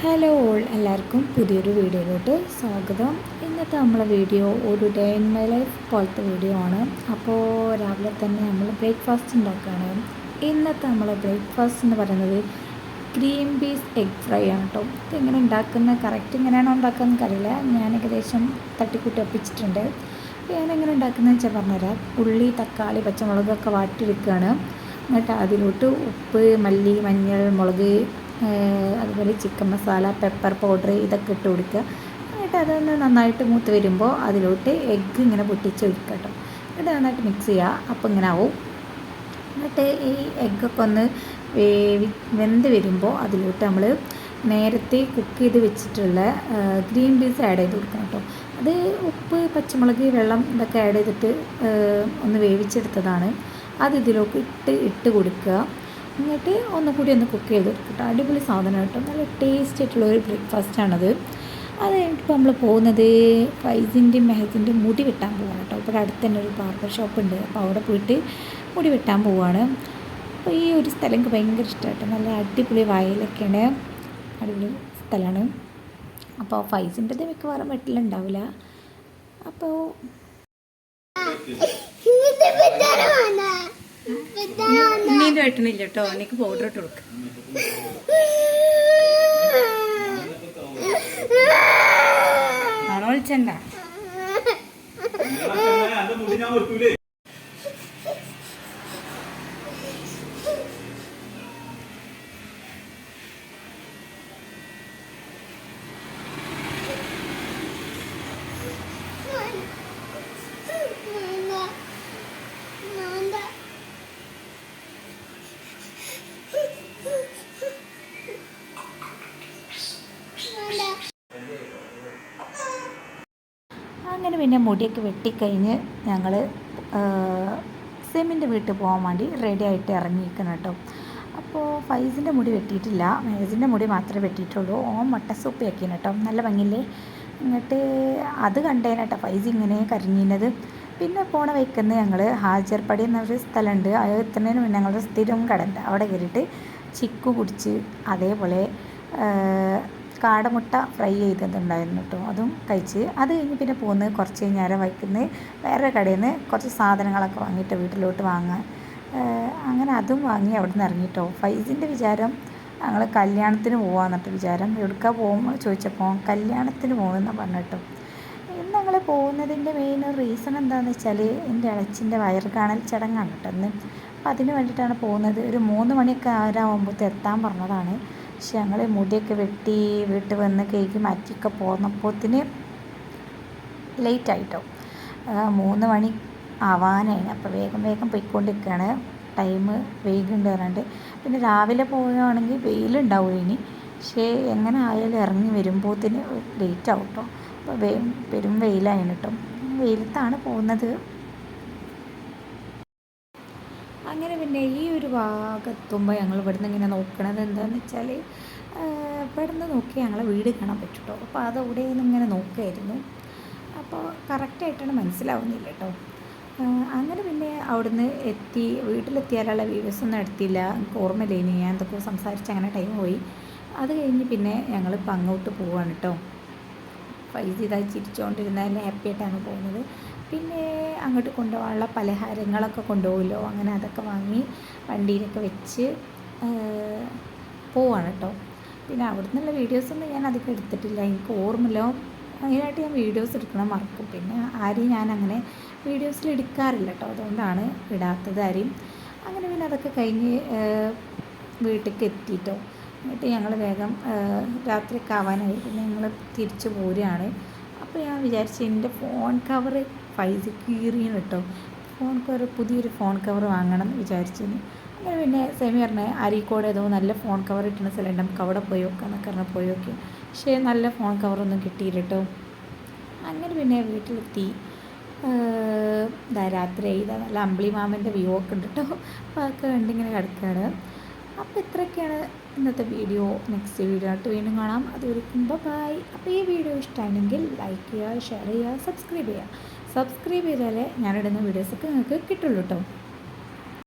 Hello all, എല്ലാവർക്കും പുതിയൊരു വീഡിയോയിലോട്ട് സ്വാഗതം. ഇന്നത്തെ നമ്മളെ വീഡിയോ ഒരു ഡേ ഇൻ മൈ ലൈഫ് പോലത്തെ വീഡിയോ ആണ്. അപ്പോൾ രാവിലെ തന്നെ നമ്മൾ ബ്രേക്ക്ഫാസ്റ്റ് ഉണ്ടാക്കുകയാണ്. ഇന്നത്തെ നമ്മളെ ബ്രേക്ക്ഫാസ്റ്റ് എന്ന് പറയുന്നത് ഗ്രീൻ പീസ് എഗ് ഫ്രൈ ആണ് കേട്ടോ. ഇതെങ്ങനെ ഉണ്ടാക്കുന്നത്, കറക്റ്റ് ഇങ്ങനെയാണോ ഉണ്ടാക്കുന്നത് അറിയില്ല. ഞാൻ ഏകദേശം തട്ടിക്കൂട്ടി ഒപ്പിച്ചിട്ടുണ്ട്. ഞാനെങ്ങനെ ഉണ്ടാക്കുന്നതെന്ന് വെച്ചാൽ പറഞ്ഞുതരാം. ഉള്ളി, തക്കാളി, പച്ചമുളകൊക്കെ വാട്ടിയെടുക്കുകയാണ്. എന്നിട്ട് അതിലോട്ട് ഉപ്പ്, മല്ലി, മഞ്ഞൾ, മുളക്, അതുപോലെ ചിക്കൻ മസാല, പെപ്പർ പൗഡർ ഇതൊക്കെ ഇട്ട് കൊടുക്കുക. എന്നിട്ട് അതൊന്ന് നന്നായിട്ട് മൂത്ത് വരുമ്പോൾ അതിലോട്ട് എഗ്ഗ് ഇങ്ങനെ പൊട്ടിച്ച് ഒഴിക്കുക കേട്ടോ. എന്നിട്ട് നന്നായിട്ട് മിക്സ് ചെയ്യുക. അപ്പോൾ ഇങ്ങനെ ആവും. എന്നിട്ട് ഈ എഗ്ഗൊക്കെ ഒന്ന് വെന്ത് വരുമ്പോൾ അതിലോട്ട് നമ്മൾ നേരത്തെ കുക്ക് ചെയ്ത് വെച്ചിട്ടുള്ള ഗ്രീൻ പീസ് ആഡ് ചെയ്ത് കൊടുക്കണം കേട്ടോ. അത് ഉപ്പ്, പച്ചമുളക്, വെള്ളം ഇതൊക്കെ ആഡ് ചെയ്തിട്ട് ഒന്ന് വേവിച്ചെടുത്തതാണ്. അത് ഇതിലേക്ക് ഇട്ട് കൊടുക്കുക. എന്നിട്ട് ഒന്നുകൂടി ഒന്ന് കുക്ക് ചെയ്തെടുക്കട്ടോ. അടിപൊളി സാധനം കേട്ടോ. നല്ല ടേസ്റ്റ് ആയിട്ടുള്ളൊരു ബ്രേക്ക്ഫാസ്റ്റാണത്. അത് കഴിഞ്ഞിട്ട് നമ്മൾ പോകുന്നത് ഫൈസിൻ്റെയും മെഹസിൻ്റെയും മുടി വെട്ടാൻ പോവാണ് കേട്ടോ. ഇവിടെ അടുത്ത് തന്നെ ഒരു ബാർബർ ഷോപ്പ് ഉണ്ട്. അപ്പോൾ അവിടെ പോയിട്ട് മുടി വെട്ടാൻ പോവുകയാണ്. അപ്പോൾ ഈ ഒരു സ്ഥലം എനിക്ക് ഭയങ്കര ഇഷ്ടമായിട്ട്. നല്ല അടിപൊളി വയലൊക്കെയാണ്, അടിപൊളി സ്ഥലമാണ്. അപ്പോൾ ഫൈസിൻ്റെത് മിക്കവാറും വെട്ടിലുണ്ടാവില്ല. അപ്പോൾ നീന്ത് വെട്ടണില്ല കേട്ടോ. എനിക്ക് പൗഡർ ഇട്ട് കൊടുക്ക. ആണോ വിളിച്ചണ്ട? അങ്ങനെ പിന്നെ മുടിയൊക്കെ വെട്ടിക്കഴിഞ്ഞ് ഞങ്ങൾ സെമിൻ്റെ വീട്ടിൽ പോകാൻ വേണ്ടി റെഡി ആയിട്ട് ഇറങ്ങിയിരിക്കണം കേട്ടോ. അപ്പോൾ ഫൈസിൻ്റെ മുടി വെട്ടിയിട്ടില്ല, മെഹസിൻ്റെ മുടി മാത്രമേ വെട്ടിയിട്ടുള്ളൂ. ഓൻ മുട്ട സൂപ്പ് ആക്കിയാണ് കേട്ടോ. നല്ല ഭംഗിയില്ലേ. എന്നിട്ട് അത് കണ്ടേനെ കേട്ടോ ഫൈസ് ഇങ്ങനെ കരിഞ്ഞിരുന്നത്. പിന്നെ പോണ വയ്ക്കുന്ന ഞങ്ങൾ ഹാജർപ്പടി എന്നൊരു സ്ഥലമുണ്ട്. അത് എത്തുന്നതിന് മുന്നേ ഞങ്ങളുടെ സ്ഥിരം കടണ്ട്. അവിടെ കയറിയിട്ട് ചിക്കു കുടിച്ച്, അതേപോലെ കാടമുട്ട ഫ്രൈ ചെയ്തതുണ്ടായിരുന്നു കേട്ടോ. അതും കഴിച്ച് അത് കഴിഞ്ഞ് പിന്നെ പോകുന്നത് കുറച്ച് നേരം വയ്ക്കുന്നത് വേറെ കടയിൽ നിന്ന് കുറച്ച് സാധനങ്ങളൊക്കെ വാങ്ങിയിട്ട് വീട്ടിലോട്ട് വാങ്ങാൻ. അങ്ങനെ അതും വാങ്ങി അവിടെ നിന്ന് ഇറങ്ങിയിട്ടോ. ഫൈസിൻ്റെ വിചാരം ഞങ്ങൾ കല്യാണത്തിന് പോകാമെന്നിട്ട് വിചാരം. എവിടേക്കാ പോകുമ്പോൾ ചോദിച്ചപ്പോൾ കല്യാണത്തിന് പോകുമെന്നാണ് പറഞ്ഞിട്ടോ. ഇന്ന് ഞങ്ങൾ പോകുന്നതിൻ്റെ മെയിൻ റീസൺ എന്താണെന്ന് വെച്ചാൽ എൻ്റെ ഇളച്ചിൻ്റെ വയറ് കാണൽ ചടങ്ങാണ് കേട്ടോ ഇന്ന്. അപ്പോൾ അതിന് വേണ്ടിയിട്ടാണ് പോകുന്നത്. ഒരു 3 മണിയൊക്കെ ആരാകുമ്പോൾ എത്താൻ പറഞ്ഞതാണ്. പക്ഷെ ഞങ്ങൾ മുടിയൊക്കെ വെട്ടി വീട്ടിൽ വന്ന് കേക്ക് മാറ്റിയൊക്കെ പോന്നപ്പോത്തിന് ലേറ്റായിട്ടോ. 3 മണി ആവാനായി. അപ്പോൾ വേഗം വേഗം പോയിക്കൊണ്ടിരിക്കുകയാണ്. ടൈം വൈകുണ്ട് പറഞ്ഞിട്ട്. പിന്നെ രാവിലെ പോവുകയാണെങ്കിൽ വെയിലുണ്ടാവും ഇനി. പക്ഷേ എങ്ങനെ ആയാലും ഇറങ്ങി വരുമ്പോഴത്തിന് ലേറ്റ് ആവും കേട്ടോ. അപ്പോൾ പെരും വെയിലായിരുന്നു കേട്ടോ. വെയിലത്താണ് പോകുന്നത്. അങ്ങനെ പിന്നെ ഈ ഒരു ഭാഗത്തുമ്പോൾ ഞങ്ങൾ ഇവിടുന്ന് ഇങ്ങനെ നോക്കണത് എന്താണെന്ന് വെച്ചാൽ ഇവിടുന്ന് നോക്കി ഞങ്ങളെ വീട് കാണാൻ പറ്റും കേട്ടോ. അപ്പോൾ അത് അവിടെ നിന്ന് ഇങ്ങനെ നോക്കുമായിരുന്നു. അപ്പോൾ കറക്റ്റായിട്ടാണ് മനസ്സിലാവുന്നില്ല കേട്ടോ. അങ്ങനെ പിന്നെ അവിടുന്ന് വീട്ടിലെത്തിയാലുള്ള വീഡിയോസൊന്നും എടുത്തില്ല. എനിക്ക് ഓർമ്മയില്ല. ഞാൻ എന്തൊക്കെ സംസാരിച്ച് അങ്ങനെ ടൈം പോയി. അത് കഴിഞ്ഞ് പിന്നെ ഞങ്ങളിപ്പോൾ അങ്ങോട്ട് പോവാണ് കേട്ടോ. ഫൈസ് ഇതായി ചിരിച്ചുകൊണ്ടിരുന്നതിൽ ഹാപ്പി ആയിട്ടാണ് പോകുന്നത്. പിന്നെ അങ്ങോട്ട് കൊണ്ടുപോകാനുള്ള പലഹാരങ്ങളൊക്കെ കൊണ്ടുപോകുമല്ലോ, അങ്ങനെ അതൊക്കെ വാങ്ങി വണ്ടിയിലൊക്കെ വെച്ച് പോവാണ് കേട്ടോ. പിന്നെ അവിടെ നിന്നുള്ള വീഡിയോസൊന്നും ഞാൻ അധികം എടുത്തിട്ടില്ല. എനിക്ക് ഓർമ്മയില്ല. അതിനായിട്ട് ഞാൻ വീഡിയോസ് എടുക്കണം മറക്കും. പിന്നെ ആരെയും ഞാൻ അങ്ങനെ വീഡിയോസിൽ എടുക്കാറില്ല കേട്ടോ. അതുകൊണ്ടാണ് ഇടാത്തത് ആരെയും. അങ്ങനെ പിന്നെ അതൊക്കെ കഴിഞ്ഞ് വീട്ടിലേക്ക് എത്തിയിട്ടോ. എന്നിട്ട് ഞങ്ങൾ വേഗം രാത്രിയൊക്കെ ആവാനായി. പിന്നെ ഞങ്ങൾ തിരിച്ചു പോരുകയാണ്. അപ്പോൾ ഞാൻ വിചാരിച്ചു എൻ്റെ ഫോൺ കവർ ഫൈസ് കീറിയാണ് കേട്ടോ. പുതിയൊരു ഫോൺ കവർ വാങ്ങണം എന്ന് വിചാരിച്ചിരുന്നു. അങ്ങനെ പിന്നെ സെമി പറഞ്ഞ അരീക്കോട് ഏതോ നല്ല ഫോൺ കവർ കിട്ടുന്ന സ്ഥലമുണ്ട്, നമുക്ക് അവിടെ പോയി നോക്കാം എന്നൊക്കെ പറഞ്ഞാൽ പോയി നോക്കി. പക്ഷേ നല്ല ഫോൺ കവറൊന്നും കിട്ടിയില്ല കേട്ടോ. അങ്ങനെ പിന്നെ വീട്ടിലെത്തി. രാത്രി നല്ല അമ്പിളി മാമൻ്റെ വ്യൂ ഒക്കെ ഉണ്ട് കേട്ടോ. അപ്പോൾ അതൊക്കെ കണ്ടിങ്ങനെ കിടക്കുകയാണ്. അപ്പോൾ ഇത്രയൊക്കെയാണ് ഇന്നത്തെ വീഡിയോ. നെക്സ്റ്റ് വീഡിയോ ആയിട്ട് വീണ്ടും കാണാം. അതുവരെയും ബൈ. അപ്പോൾ ഈ വീഡിയോ ഇഷ്ടമാണെങ്കിൽ ലൈക്ക് ചെയ്യുക, ഷെയർ ചെയ്യുക, സബ്സ്ക്രൈബ് ചെയ്യുക. സബ്സ്ക്രൈബ് ചെയ്താലേ ഞാനിടുന്ന വീഡിയോസൊക്കെ നിങ്ങൾക്ക് കിട്ടുള്ളൂ കേട്ടോ.